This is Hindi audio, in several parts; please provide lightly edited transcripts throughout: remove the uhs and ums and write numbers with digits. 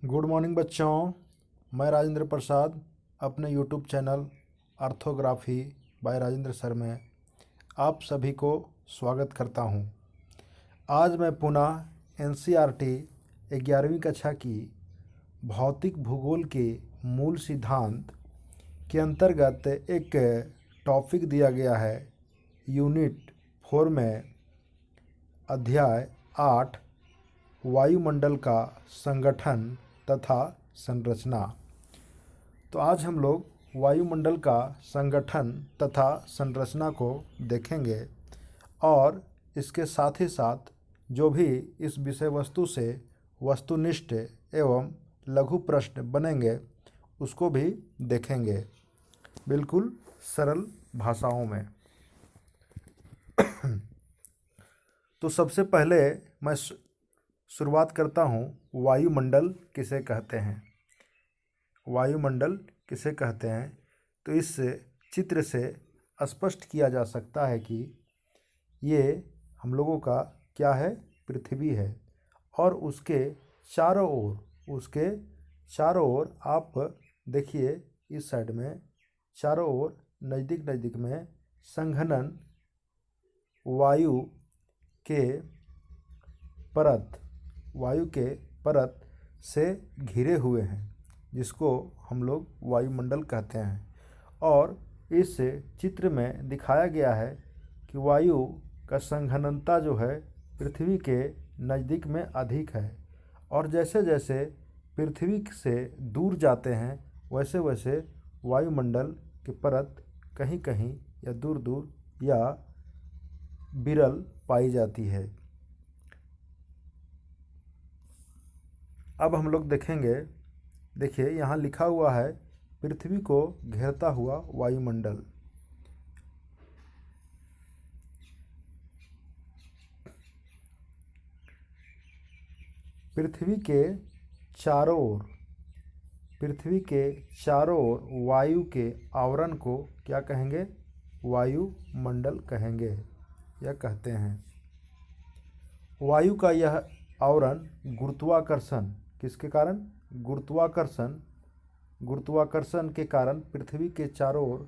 गुड मॉर्निंग बच्चों। मैं राजेंद्र प्रसाद अपने YouTube channel orthography by Rajendra sir में आप सभी को स्वागत करता हूं। आज मैं पुनः एनसीईआरटी 11वीं कक्षा की भौतिक भूगोल के मूल सिद्धांत के अंतर्गत एक टॉपिक दिया गया है। यूनिट 4 में अध्याय 8 वायुमंडल का संगठन तथा संरचना। तो आज हम लोग वायुमंडल का संगठन तथा संरचना को देखेंगे और इसके साथ ही साथ जो भी इस विषय वस्तु से वस्तुनिष्ठ एवं लघु प्रश्न बनेंगे उसको भी देखेंगे, बिल्कुल सरल भाषाओं में। तो सबसे पहले मैं शुरुआत करता हूँ, वायुमंडल किसे कहते हैं। वायुमंडल किसे कहते हैं तो इस चित्र से स्पष्ट किया जा सकता है कि ये हम लोगों का क्या है, पृथ्वी है। और उसके चारों ओर आप देखिए, इस साइड में चारों ओर नज़दीक नज़दीक में संघनन वायु के परत से घिरे हुए हैं, जिसको हम लोग वायुमंडल कहते हैं। और इस चित्र में दिखाया गया है कि वायु का संघननता जो है पृथ्वी के नज़दीक में अधिक है, और जैसे जैसे पृथ्वी से दूर जाते हैं वैसे वैसे वायुमंडल की परत कहीं कहीं या दूर दूर या विरल पाई जाती है। अब हम लोग देखेंगे, देखिए यहाँ लिखा हुआ है पृथ्वी को घेरता हुआ वायुमंडल। पृथ्वी के चारों ओर वायु के आवरण को क्या कहेंगे, वायुमंडल कहेंगे या कहते हैं। वायु का यह आवरण गुरुत्वाकर्षण, किसके कारण, गुरुत्वाकर्षण के कारण पृथ्वी के चारों ओर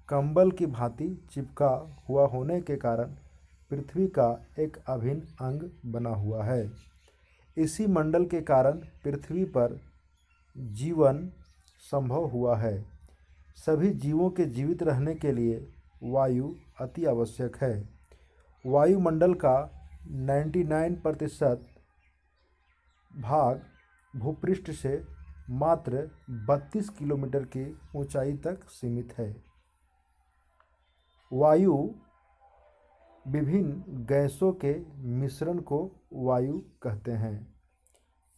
कंबल की भांति चिपका हुआ होने के कारण पृथ्वी का एक अभिन्न अंग बना हुआ है। इसी मंडल के कारण पृथ्वी पर जीवन संभव हुआ है। सभी जीवों के जीवित रहने के लिए वायु अति आवश्यक है। वायुमंडल का 99% भाग भूपृष्ठ से मात्र 32 किलोमीटर की ऊंचाई तक सीमित है। वायु विभिन्न गैसों के मिश्रण को वायु कहते हैं,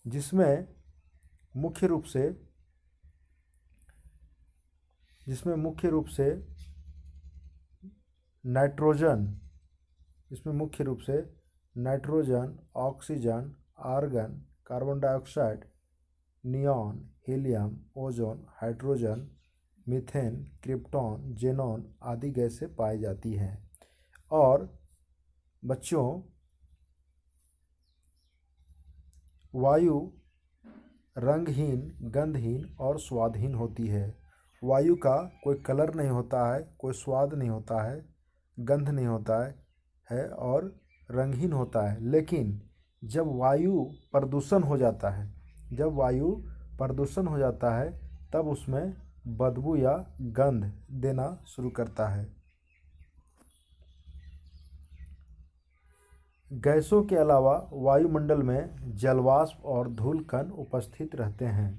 जिसमें मुख्य रूप से nitrogen, oxygen, argon, carbon dioxide, neon, helium, ozone, hydrogen, methane, krypton, xenon आदि गैसें पाई जाती हैं। और बच्चों, वायु रंगहीन, गंधहीन और स्वादहीन होती है। वायु का कोई कलर नहीं होता है, कोई स्वाद नहीं होता है, गंध नहीं होता है और रंगहीन होता है। लेकिन जब वायु प्रदूषण हो जाता है तब उसमें बदबू या गंध देना शुरू करता है। गैसों के अलावा वायुमंडल में जलवाष्प और धूल कण उपस्थित रहते हैं।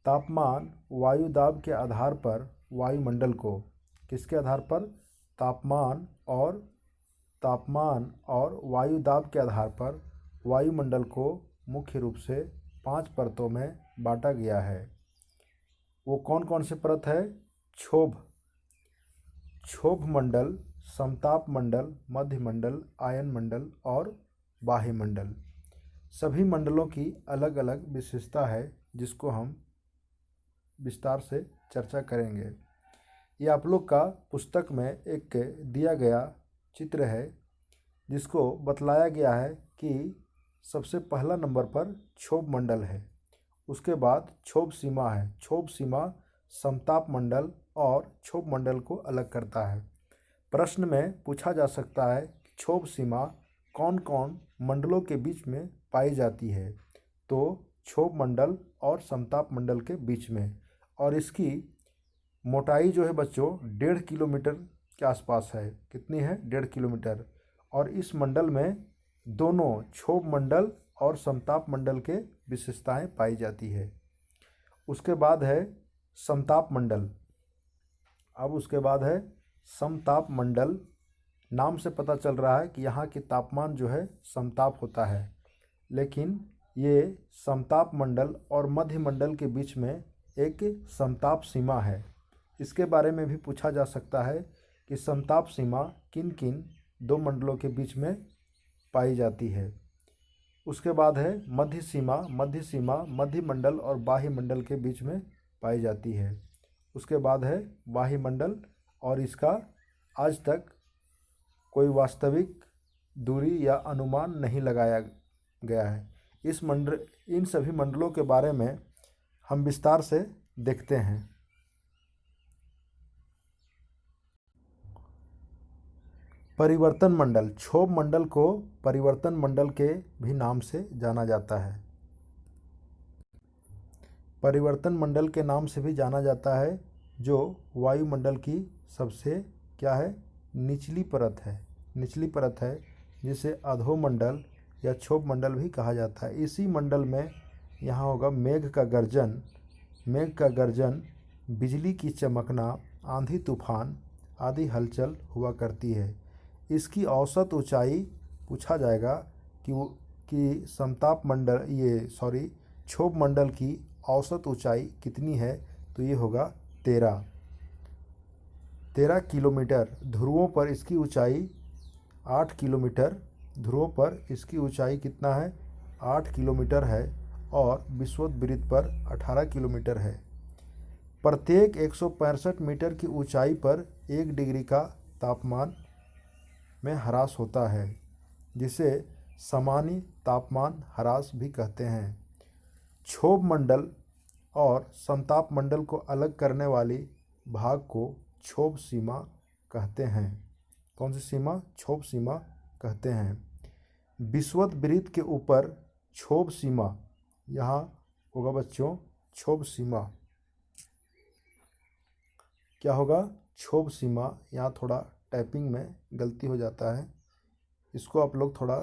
तापमान, वायु दाब के आधार पर वायुमंडल को, किसके आधार पर, तापमान और वायु दाब के आधार पर वायुमंडल को मुख्य रूप से 5 परतों में बांटा गया है। वो कौन कौन से परत है, क्षोभ मंडल, समताप मंडल, मध्य मंडल, आयन मंडल और बाह्य मंडल। सभी मंडलों की अलग अलग विशेषता है, जिसको हम विस्तार से चर्चा करेंगे। ये आप लोग का पुस्तक में एक दिया गया चित्र है, जिसको बतलाया गया है कि सबसे पहला नंबर पर क्षोभ मंडल है उसके बाद क्षोभ सीमा है। क्षोभ सीमा समताप मंडल और क्षोभ मंडल को अलग करता है। प्रश्न में पूछा जा सकता है क्षोभ सीमा कौन कौन मंडलों के बीच में पाई जाती है, तो क्षोभ मंडल और समताप मंडल के बीच में, और इसकी मोटाई जो है बच्चों 1.5 किलोमीटर के आसपास है। कितनी है? 1.5 किलोमीटर। और इस मंडल में दोनों क्षोभ मंडल और समताप मंडल के विशेषताएं पाई जाती है। उसके बाद है समताप मंडल। अब उसके बाद है समताप मंडल। नाम से पता चल रहा है कि यहाँ के तापमान जो है समताप होता है, लेकिन ये समताप मंडल और मध्य मंडल के बीच में एक समताप सीमा है। इसके बारे में भी पूछा जा सकता है कि समताप सीमा किन किन दो मंडलों के बीच में पाई जाती है। उसके बाद है मध्य सीमा। मध्य सीमा मध्य मंडल और बाह्य मंडल के बीच में पाई जाती है। उसके बाद है बाह्य मंडल, और इसका आज तक कोई वास्तविक दूरी या अनुमान नहीं लगाया गया है। इन सभी मंडलों के बारे में हम विस्तार से देखते हैं। परिवर्तन मंडल। क्षोभ मंडल को परिवर्तन मंडल के भी नाम से जाना जाता है। परिवर्तन मंडल के नाम से भी जाना जाता है जो वायुमंडल की सबसे क्या है? निचली परत है। निचली परत है जिसे अधोमंडल या क्षोभ मंडल भी कहा जाता है। इसी मंडल में यहाँ होगा मेघ का गर्जन। मेघ का गर्जन, बिजली की चमकना, आंधी तूफान आदि हलचल हुआ करती है। इसकी औसत ऊंचाई पूछा जाएगा कि समताप मंडल क्षोभ मंडल की औसत ऊंचाई कितनी है, तो ये होगा 13 किलोमीटर। ध्रुवों पर इसकी ऊंचाई 8 किलोमीटर। ध्रुवों पर इसकी ऊंचाई कितना है? 8 किलोमीटर है, और विषुवत पर 18 किलोमीटर है। प्रत्येक 165 मीटर की ऊंचाई पर 1 डिग्री का तापमान में ह्रास होता है, जिसे सामान्य तापमान ह्रास भी कहते हैं। क्षोभ मंडल और समताप मंडल को अलग करने वाली भाग को क्षोभ सीमा कहते हैं। कौन सी सीमा? क्षोभ सीमा कहते हैं। विषुवत वृत्त के ऊपर क्षोभ सीमा, यहाँ होगा बच्चों क्षोभ सीमा। क्या होगा? क्षोभ सीमा। यहाँ थोड़ा टाइपिंग में गलती हो जाता है, इसको आप लोग थोड़ा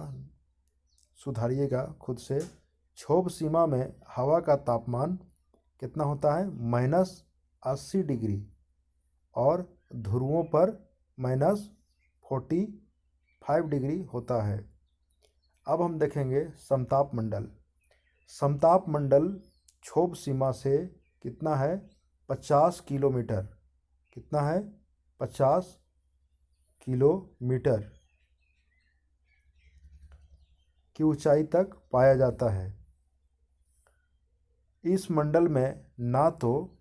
सुधारिएगा खुद से। क्षोभ सीमा में हवा का तापमान कितना होता है? -80 डिग्री, और ध्रुवों पर -45 डिग्री होता है। अब हम देखेंगे समताप मंडल। समताप मंडल क्षोभ सीमा से कितना है? 50 किलोमीटर। कितना है? 50 किलोमीटर की ऊंचाई तक पाया जाता है। इस मंडल में ना तो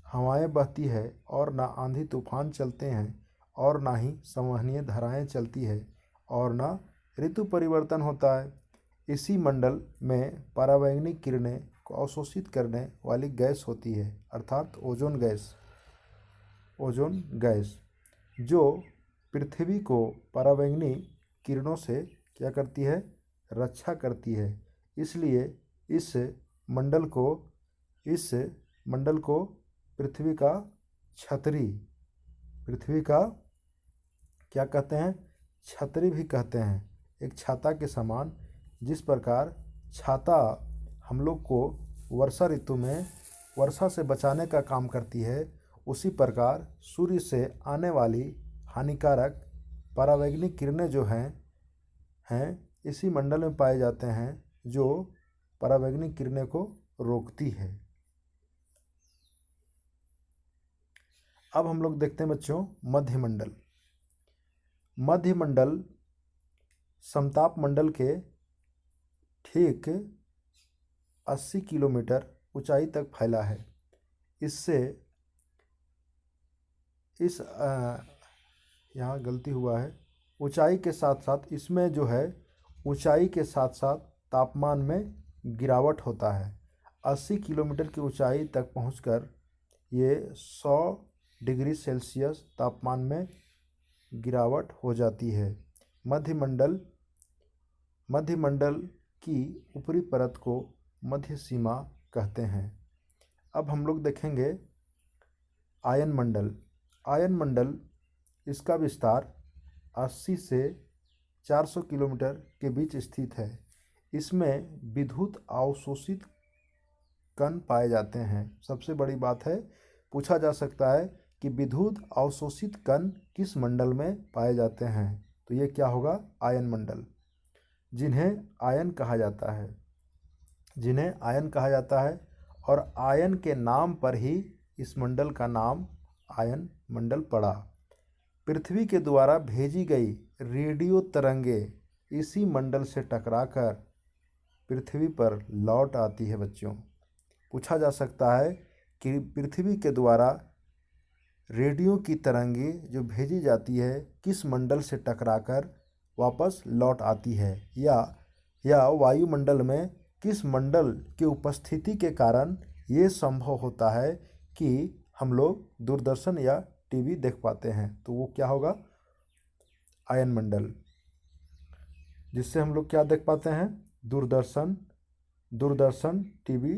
हवाएं बहती है, और ना आंधी तूफान चलते हैं, और ना ही संवहनीय धाराएं चलती है, और ना ऋतु परिवर्तन होता है। इसी मंडल में परावैंगनिक किरणें को अवशोषित करने वाली गैस होती है, अर्थात ओजोन गैस। ओजोन गैस जो पृथ्वी को परावैंगनिक किरणों से क्या करती है? रक्षा करती है। इसलिए इस मंडल को पृथ्वी का छतरी, पृथ्वी का क्या कहते हैं? छतरी भी कहते हैं। एक छाता के समान। जिस प्रकार छाता हम लोग को वर्षा ऋतु में वर्षा से बचाने का काम करती है, उसी प्रकार सूर्य से आने वाली हानिकारक परावैंगनिक किरणें जो हैं इसी मंडल में पाए जाते हैं, जो परावैंगनिक किरणें को रोकती है। अब हम लोग देखते हैं बच्चों मध्य मंडल। मध्य मंडल समताप मंडल के ठीक 80 किलोमीटर ऊंचाई तक फैला है। यहाँ गलती हुआ है। ऊंचाई के साथ साथ इसमें जो है ऊंचाई के साथ साथ तापमान में गिरावट होता है। 80 किलोमीटर की ऊंचाई तक पहुंचकर ये 100 डिग्री सेल्सियस तापमान में गिरावट हो जाती है। मध्यमंडल की ऊपरी परत को मध्य सीमा कहते हैं। अब हम लोग देखेंगे आयन मंडल। आयन मंडल, इसका विस्तार 80 से 400 किलोमीटर के बीच स्थित है। इसमें विद्युत अवशोषित कण पाए जाते हैं। सबसे बड़ी बात है, पूछा जा सकता है कि विद्युत अवशोषित कण किस मंडल में पाए जाते हैं, तो ये क्या होगा? आयन मंडल, जिन्हें आयन कहा जाता है, जिन्हें आयन कहा जाता है। और आयन के नाम पर ही इस मंडल का नाम आयन मंडल पड़ा। पृथ्वी के द्वारा भेजी गई रेडियो तरंगें इसी मंडल से टकराकर पृथ्वी पर लौट आती है। बच्चों, पूछा जा सकता है कि पृथ्वी के द्वारा रेडियो की तरंगें जो भेजी जाती है किस मंडल से टकराकर वापस लौट आती है, या वायुमंडल में किस मंडल की उपस्थिति के कारण ये संभव होता है कि हम लोग दूरदर्शन या टीवी देख पाते हैं, तो वो क्या होगा? आयन मंडल, जिससे हम लोग क्या देख पाते हैं? दूरदर्शन टीवी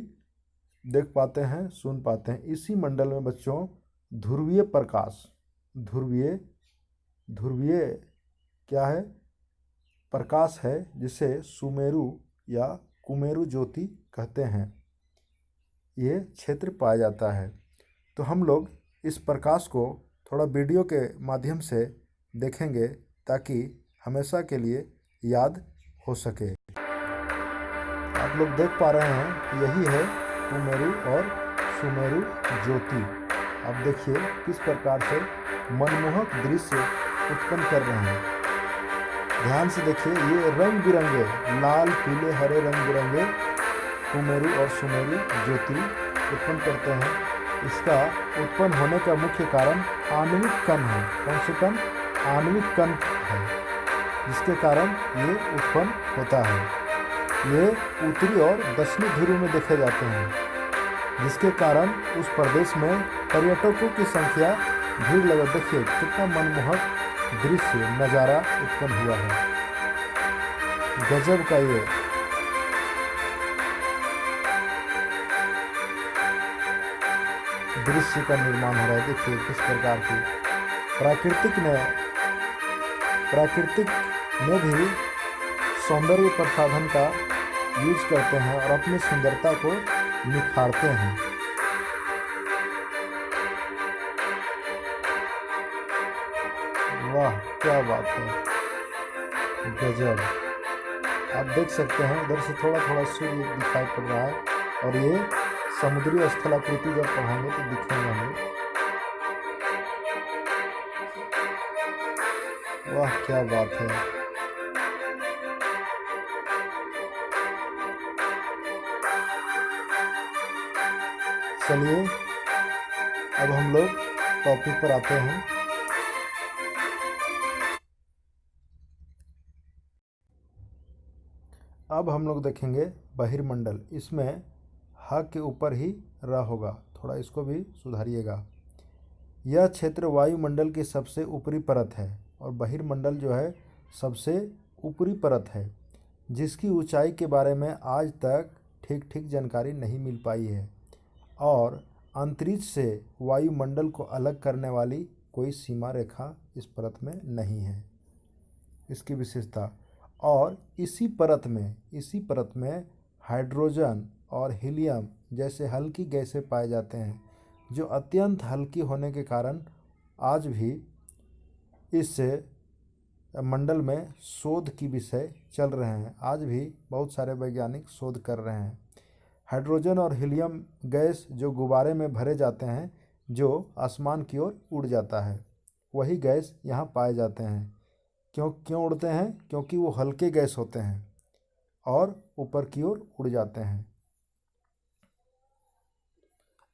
देख पाते हैं, सुन पाते हैं। इसी मंडल में बच्चों ध्रुवीय प्रकाश, ध्रुवीय क्या है? प्रकाश है, जिसे सुमेरु या कुमेरु ज्योति कहते हैं। ये क्षेत्र पाया जाता है। तो हम लोग इस प्रकाश को थोड़ा वीडियो के माध्यम से देखेंगे ताकि हमेशा के लिए याद हो सके। आप लोग देख पा रहे हैं, यही है कुमेरु और सुमेरु ज्योति। आप देखिए किस प्रकार से मनमोहक दृश्य उत्पन्न कर रहे हैं। ध्यान से देखिए, ये रंग बिरंगे लाल, पीले, हरे रंग बिरंगे कुमेरु और सुमेरु ज्योति उत्पन्न करते हैं। इसका उत्पन्न होने का मुख्य कारण आणविक कण है। कौन से कण? आणविक कण है, जिसके कारण ये उत्पन्न होता है। ये उत्तरी और दक्षिणी ध्रुव में देखे जाते हैं, जिसके कारण उस प्रदेश में पर्यटकों की संख्या भीड़ लगा। देखिए कितना मनमोहक दृश्य नज़ारा उत्पन्न हुआ है, गजब का ये दृश्य का निर्माण हो रहा है। देखिए किस प्रकार की प्राकृतिक में भी सौंदर्य प्रसाधन का यूज करते हैं और अपनी सुंदरता को निखारते हैं। वाह, क्या बात है, गजब। आप देख सकते हैं उधर से थोड़ा थोड़ा सूर्य दिखाई पड़ रहा है, और ये समुद्री स्थलाकृति जब पढ़ेंगे तो दिखेंगे हमें। वाह, क्या बात है। चलिए अब हम लोग टॉपिक पर आते हैं। अब हम लोग देखेंगे बहिर्मंडल। इसमें ह के ऊपर ही र होगा, थोड़ा इसको भी सुधारिएगा। यह क्षेत्र वायुमंडल की सबसे ऊपरी परत है, और बहिर्मंडल जो है सबसे ऊपरी परत है, जिसकी ऊंचाई के बारे में आज तक ठीक जानकारी नहीं मिल पाई है, और अंतरिक्ष से वायुमंडल को अलग करने वाली कोई सीमा रेखा इस परत में नहीं है, इसकी विशेषता। और इसी परत में हाइड्रोजन और हीलियम जैसे हल्की गैसें पाए जाते हैं, जो अत्यंत हल्की होने के कारण आज भी इस मंडल में शोध की विषय चल रहे हैं। आज भी बहुत सारे वैज्ञानिक शोध कर रहे हैं। हाइड्रोजन और हीलियम गैस जो गुब्बारे में भरे जाते हैं, जो आसमान की ओर उड़ जाता है, वही गैस यहाँ पाए जाते हैं। क्यों उड़ते हैं? क्योंकि वो हल्के गैस होते हैं और ऊपर की ओर उड़ जाते हैं।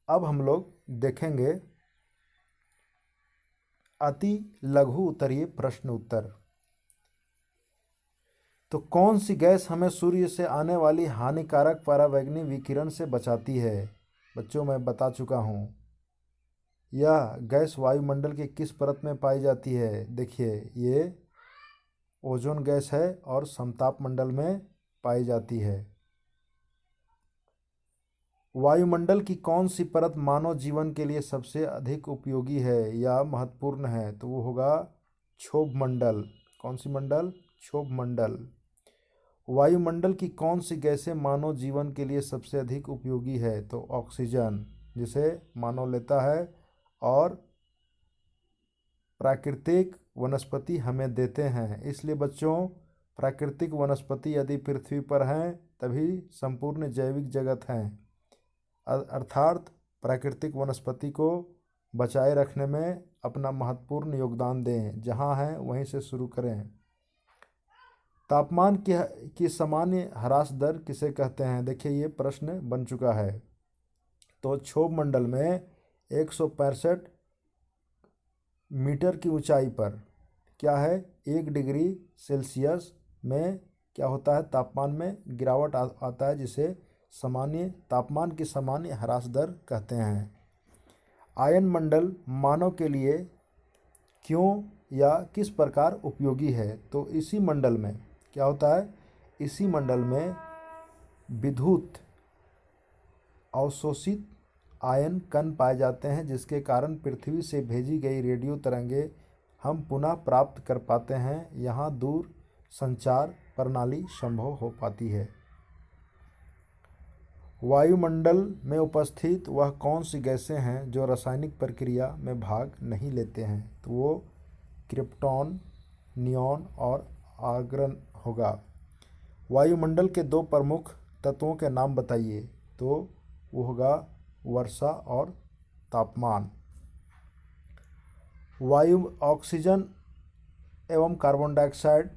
अब हम लोग देखेंगे अति लघु उत्तरीय प्रश्न उत्तर। तो कौन सी गैस हमें सूर्य से आने वाली हानिकारक पराबैंगनी विकिरण से बचाती है? बच्चों मैं बता चुका हूँ। यह गैस वायुमंडल की किस परत में पाई जाती है? देखिए, ये ओजोन गैस है और समताप मंडल में पाई जाती है। वायुमंडल की कौन सी परत मानव जीवन के लिए सबसे अधिक उपयोगी है या महत्वपूर्ण है? तो वो होगा क्षोभ मंडल। कौन सी मंडल? क्षोभ मंडल। वायुमंडल की कौन सी गैसें मानव जीवन के लिए सबसे अधिक उपयोगी है? तो ऑक्सीजन, जिसे मानव लेता है और प्राकृतिक वनस्पति हमें देते हैं। इसलिए बच्चों, प्राकृतिक वनस्पति यदि पृथ्वी पर हैं तभी संपूर्ण जैविक जगत हैं। अर्थात प्राकृतिक वनस्पति को बचाए रखने में अपना महत्वपूर्ण योगदान दें। जहाँ हैं वहीं से शुरू करें। तापमान की सामान्य ह्रास दर किसे कहते हैं? देखिए, ये प्रश्न बन चुका है। तो क्षोभ मंडल में 165 मीटर की ऊंचाई पर क्या है, 1 डिग्री सेल्सियस में क्या होता है, तापमान में गिरावट आता है, जिसे सामान्य तापमान की सामान्य ह्रास दर कहते हैं। आयन मंडल मानव के लिए क्यों या किस प्रकार उपयोगी है? तो इसी मंडल में क्या होता है, इसी मंडल में विद्युत अवशोषित आयन कण पाए जाते हैं, जिसके कारण पृथ्वी से भेजी गई रेडियो तरंगें हम पुनः प्राप्त कर पाते हैं। यहाँ दूर संचार प्रणाली संभव हो पाती है। वायुमंडल में उपस्थित वह कौन सी गैसें हैं जो रासायनिक प्रक्रिया में भाग नहीं लेते हैं? तो वो क्रिप्टॉन, नियॉन और आर्गन होगा। वायुमंडल के 2 प्रमुख तत्वों के नाम बताइए। तो वो होगा वर्षा और तापमान। वायु ऑक्सीजन एवं कार्बन डाइऑक्साइड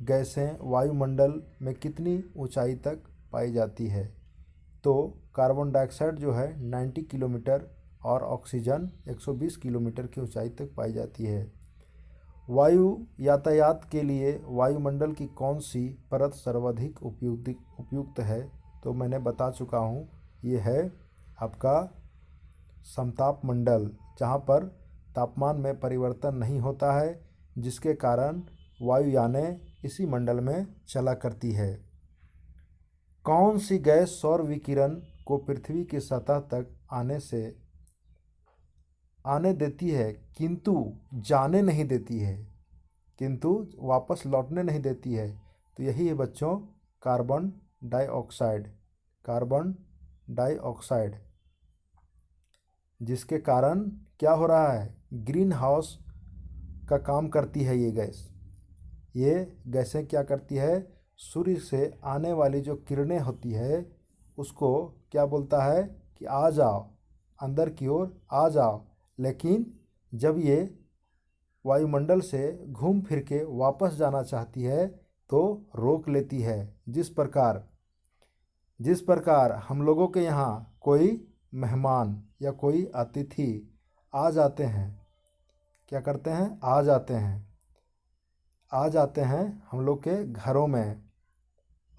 गैसें वायुमंडल में कितनी ऊंचाई तक पाई जाती है? तो कार्बन डाइऑक्साइड जो है 90 किलोमीटर और ऑक्सीजन 120 किलोमीटर की ऊंचाई तक पाई जाती है। वायु यातायात के लिए वायुमंडल की कौन सी परत सर्वाधिक उपयुक्त है? तो मैंने बता चुका हूँ, ये है आपका समताप मंडल, जहाँ पर तापमान में परिवर्तन नहीं होता है, जिसके कारण वायुयानें इसी मंडल में चला करती है। कौन सी गैस सौर विकिरण को पृथ्वी की सतह तक आने देती है किंतु जाने नहीं देती है, किंतु वापस लौटने नहीं देती है? तो यही है बच्चों कार्बन डाइऑक्साइड। कार्बन डाइऑक्साइड, जिसके कारण क्या हो रहा है, ग्रीन हाउस का काम करती है ये गैस। ये गैसें क्या करती है, सूर्य से आने वाली जो किरणें होती है उसको क्या बोलता है कि आ जाओ, अंदर की ओर आ जाओ। लेकिन जब ये वायुमंडल से घूम फिर के वापस जाना चाहती है तो रोक लेती है। जिस प्रकार हम लोगों के यहाँ कोई मेहमान या कोई अतिथि आ जाते हैं, क्या करते हैं, आ जाते हैं हम लोग के घरों में,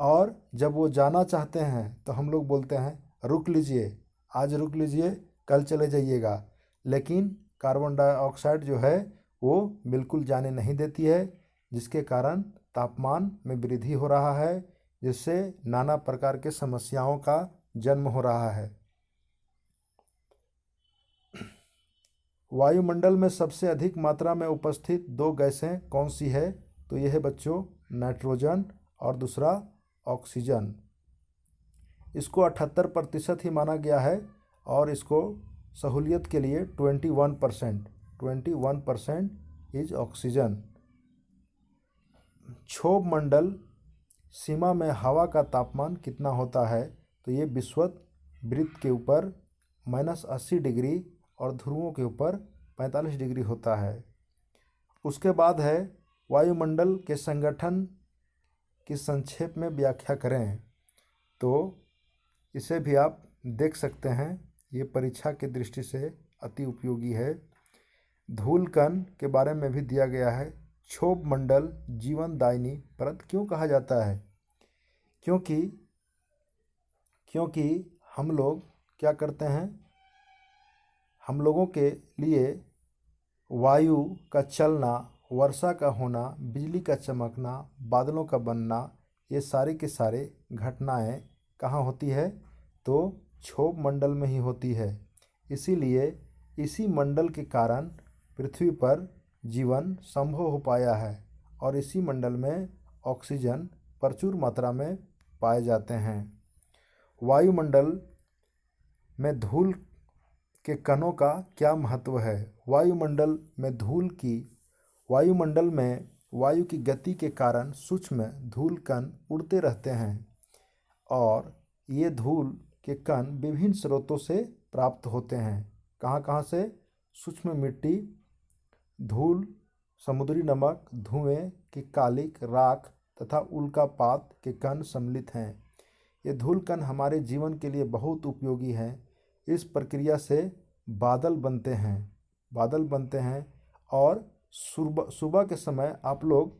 और जब वो जाना चाहते हैं तो हम लोग बोलते हैं रुक लीजिए, आज रुक लीजिए, कल चले जाइएगा। लेकिन कार्बन डाइऑक्साइड जो है वो बिल्कुल जाने नहीं देती है, जिसके कारण तापमान में वृद्धि हो रहा है, जिससे नाना प्रकार के समस्याओं का जन्म हो रहा है। वायुमंडल में सबसे अधिक मात्रा में उपस्थित 2 गैसें कौन सी है? तो यह है बच्चों नाइट्रोजन और दूसरा ऑक्सीजन। इसको 78% ही माना गया है और इसको सहूलियत के लिए 21% इज ऑक्सीजन। क्षोभ मंडल सीमा में हवा का तापमान कितना होता है? तो ये विषुवत वृत्त के ऊपर -80 डिग्री और ध्रुवों के ऊपर 45 डिग्री होता है। उसके बाद है वायुमंडल के संगठन की संक्षेप में व्याख्या करें। तो इसे भी आप देख सकते हैं, ये परीक्षा की दृष्टि से अति उपयोगी है। धूल कण के बारे में भी दिया गया है। क्षोभ मंडल जीवनदायिनी परत क्यों कहा जाता है? क्योंकि क्योंकि हम लोग क्या करते हैं, हम लोगों के लिए वायु का चलना, वर्षा का होना, बिजली का चमकना, बादलों का बनना, ये सारे के सारे घटनाएं कहाँ होती है? तो क्षोभ मंडल में ही होती है। इसीलिए इसी मंडल के कारण पृथ्वी पर जीवन संभव हो पाया है और इसी मंडल में ऑक्सीजन प्रचुर मात्रा में पाए जाते हैं। वायुमंडल में धूल के कणों का क्या महत्व है? वायुमंडल में वायु की गति के कारण सूक्ष्म धूल कण उड़ते रहते हैं और ये धूल के कण विभिन्न स्रोतों से प्राप्त होते हैं। कहाँ कहाँ से? सूक्ष्म मिट्टी, धूल, समुद्री नमक, धुएं की कालिक, राख तथा उल्कापात के कण सम्मिलित हैं। ये धूल कण हमारे जीवन के लिए बहुत उपयोगी हैं। इस प्रक्रिया से बादल बनते हैं और सुबह के समय आप लोग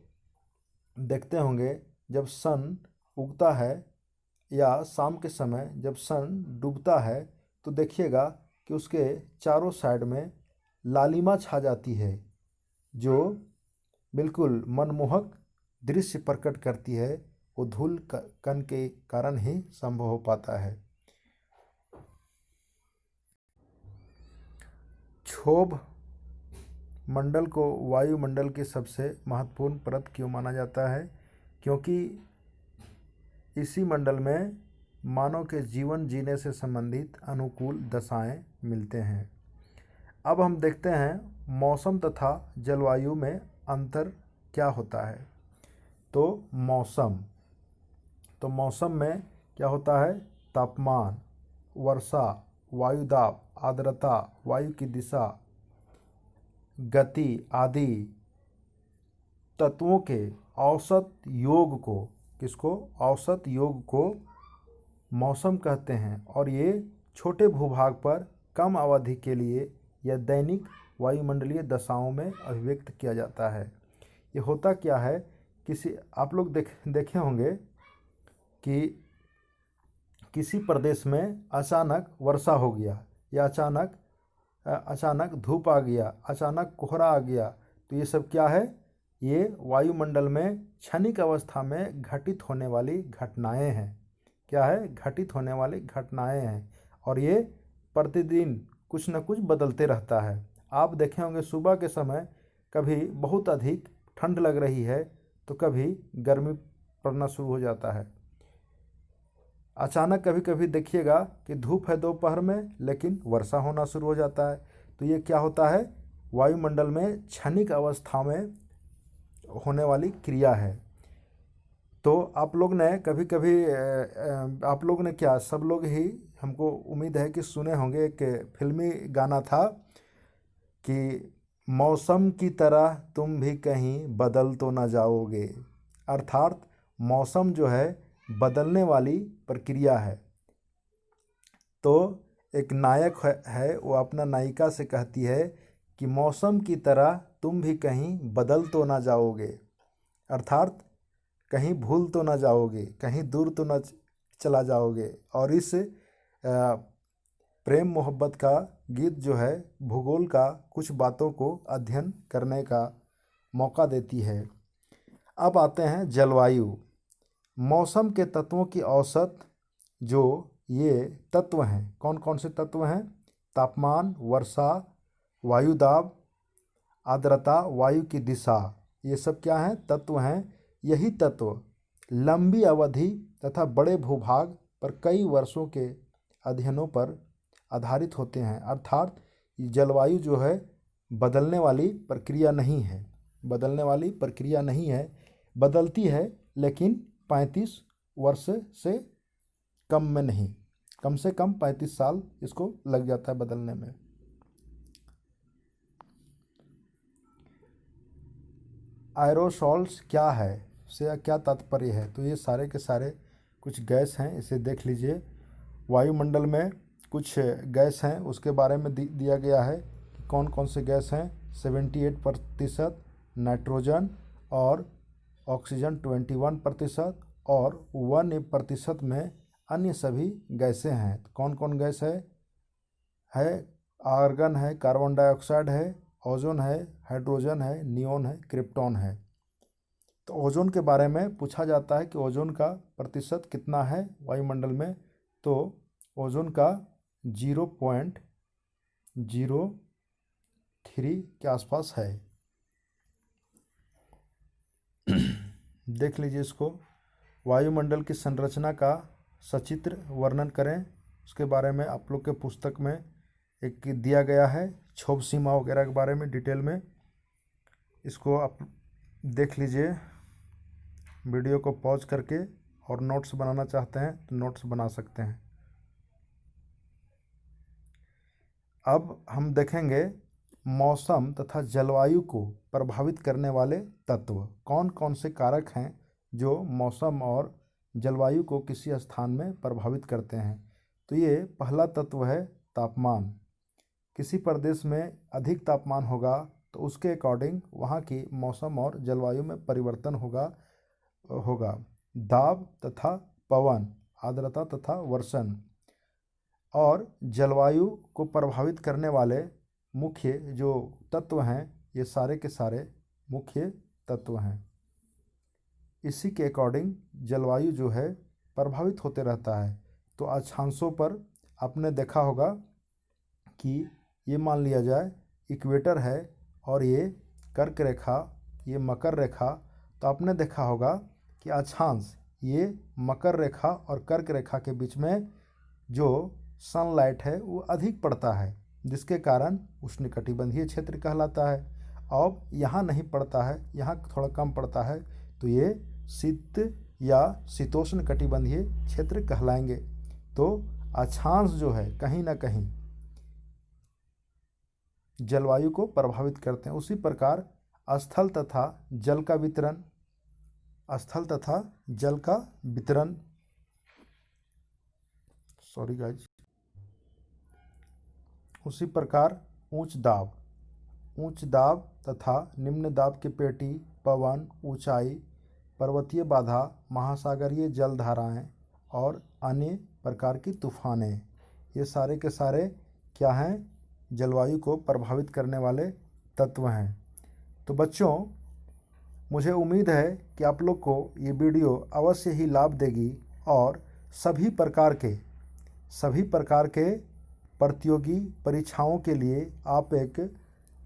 देखते होंगे जब सन उगता है या शाम के समय जब सन डूबता है तो देखिएगा कि उसके चारों साइड में लालिमा छा जाती है जो बिल्कुल मनमोहक दृश्य प्रकट करती है। वो धूल कण के कारण ही संभव हो पाता है। क्षोभ मंडल को वायुमंडल की सबसे महत्वपूर्ण परत क्यों माना जाता है? क्योंकि इसी मंडल में मानव के जीवन जीने से संबंधित अनुकूल दशाएं मिलते हैं। अब हम देखते हैं मौसम तथा जलवायु में अंतर क्या होता है। तो मौसम में क्या होता है? तापमान, वर्षा, वायुदाब, आर्द्रता, वायु की दिशा, गति आदि तत्वों के औसत योग को मौसम कहते हैं और ये छोटे भूभाग पर कम अवधि के लिए या दैनिक वायुमंडलीय दशाओं में अभिव्यक्त किया जाता है। ये होता क्या है? आप लोग देखे होंगे कि किसी प्रदेश में अचानक वर्षा हो गया या अचानक धूप आ गया, अचानक कोहरा आ गया, तो ये सब क्या है? ये वायुमंडल में क्षणिक अवस्था में घटित होने वाली घटनाएं हैं। क्या है? घटित होने वाली घटनाएं हैं और ये प्रतिदिन कुछ न कुछ बदलते रहता है। आप देखे होंगे सुबह के समय कभी बहुत अधिक ठंड लग रही है तो कभी गर्मी पड़ना शुरू हो जाता है। अचानक कभी कभी देखिएगा कि धूप है दोपहर में लेकिन वर्षा होना शुरू हो जाता है। तो ये क्या होता है? वायुमंडल में क्षणिक अवस्था में होने वाली क्रिया है। तो आप लोग ने कभी कभी आप लोग ने क्या, सब लोग ही हमको उम्मीद है कि सुने होंगे, एक फिल्मी गाना था कि मौसम की तरह तुम भी कहीं बदल तो ना जाओगे। अर्थात मौसम जो है बदलने वाली प्रक्रिया है। तो एक नायक है वो अपना नायिका से कहती है कि मौसम की तरह तुम भी कहीं बदल तो ना जाओगे, अर्थात कहीं भूल तो ना जाओगे, कहीं दूर तो ना चला जाओगे। और इस प्रेम मोहब्बत का गीत जो है भूगोल का कुछ बातों को अध्ययन करने का मौका देती है। अब आते हैं जलवायु। मौसम के तत्वों की औसत, जो ये तत्व हैं, कौन कौन से तत्व हैं? तापमान, वर्षा, वायुदाब, आर्द्रता, वायु की दिशा, ये सब क्या हैं? तत्व हैं। यही तत्व लंबी अवधि तथा बड़े भूभाग पर कई वर्षों के अध्ययनों पर आधारित होते हैं। अर्थात जलवायु जो है बदलने वाली प्रक्रिया नहीं है, बदलती है लेकिन 35 वर्ष से कम में नहीं, कम से कम 35 साल इसको लग जाता है बदलने में। एरोसॉल्स क्या है, से क्या तात्पर्य है? तो ये सारे के सारे कुछ गैस हैं, इसे देख लीजिए। वायुमंडल में कुछ गैस हैं उसके बारे में दिया गया है कि कौन कौन से गैस हैं। 78%, नाइट्रोजन और ऑक्सीजन 21% और 1% में अन्य सभी गैसें हैं। तो कौन कौन गैस है आर्गन है, कार्बन डाइऑक्साइड है, ओजोन है, हाइड्रोजन है, नियोन है, क्रिप्टॉन है। तो ओजोन के बारे में पूछा जाता है कि ओजोन का प्रतिशत कितना है वायुमंडल में। तो ओजोन का 0.03 के आसपास है। देख लीजिए इसको। वायुमंडल की संरचना का सचित्र वर्णन करें। उसके बारे में आप लोग के पुस्तक में एक दिया गया है, क्षोभ सीमा वगैरह के बारे में डिटेल में। इसको आप देख लीजिए वीडियो को पॉज करके, और नोट्स बनाना चाहते हैं तो नोट्स बना सकते हैं। अब हम देखेंगे मौसम तथा जलवायु को प्रभावित करने वाले तत्व कौन कौन से कारक हैं जो मौसम और जलवायु को किसी स्थान में प्रभावित करते हैं। तो ये पहला तत्व है तापमान। किसी प्रदेश में अधिक तापमान होगा तो उसके अकॉर्डिंग वहाँ की मौसम और जलवायु में परिवर्तन होगा। दाब तथा पवन, आर्द्रता तथा वर्षण। और जलवायु को प्रभावित करने वाले मुख्य जो तत्व हैं, ये सारे के सारे मुख्य तत्व हैं। इसी के अकॉर्डिंग जलवायु जो है प्रभावित होते रहता है। तो अक्षांशों पर आपने देखा होगा कि ये मान लिया जाए इक्वेटर है और ये कर्क रेखा, ये मकर रेखा। तो आपने देखा होगा कि अक्षांश ये मकर रेखा और कर्क रेखा के बीच में जो सनलाइट है वो अधिक पड़ता है, जिसके कारण उष्णकटिबंधीय क्षेत्र कहलाता है। अब यहाँ नहीं पड़ता है, यहाँ थोड़ा कम पड़ता है, तो ये शीत या शीतोष्ण कटिबंधीय क्षेत्र कहलाएंगे। तो अक्षांश जो है कहीं ना कहीं जलवायु को प्रभावित करते हैं। उसी प्रकार स्थल तथा जल का वितरण, उसी प्रकार उच्च दाब तथा निम्न दाब की पेटी, पवन, ऊंचाई, पर्वतीय बाधा, महासागरीय जलधाराएं और अन्य प्रकार की तूफानें, ये सारे के सारे क्या हैं, जलवायु को प्रभावित करने वाले तत्व हैं। तो बच्चों, मुझे उम्मीद है कि आप लोग को ये वीडियो अवश्य ही लाभ देगी और सभी प्रकार के प्रतियोगी परीक्षाओं के लिए आप एक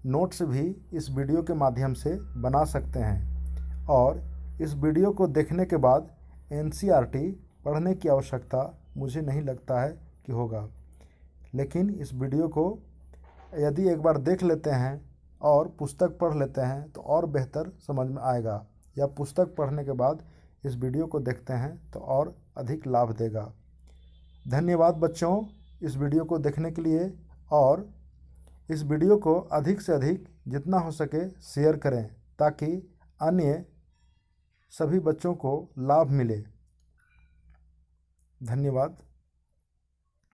नोट्स भी इस वीडियो के माध्यम से बना सकते हैं। और इस वीडियो को देखने के बाद एनसीईआरटी पढ़ने की आवश्यकता मुझे नहीं लगता है कि होगा। लेकिन इस वीडियो को यदि एक बार देख लेते हैं और पुस्तक पढ़ लेते हैं तो और बेहतर समझ में आएगा, या पुस्तक पढ़ने के बाद इस वीडियो को देखते हैं तो और अधिक लाभ देगा। धन्यवाद बच्चों इस वीडियो को देखने के लिए, और इस वीडियो को अधिक से अधिक जितना हो सके शेयर करें ताकि अन्य सभी बच्चों को लाभ मिले। धन्यवाद।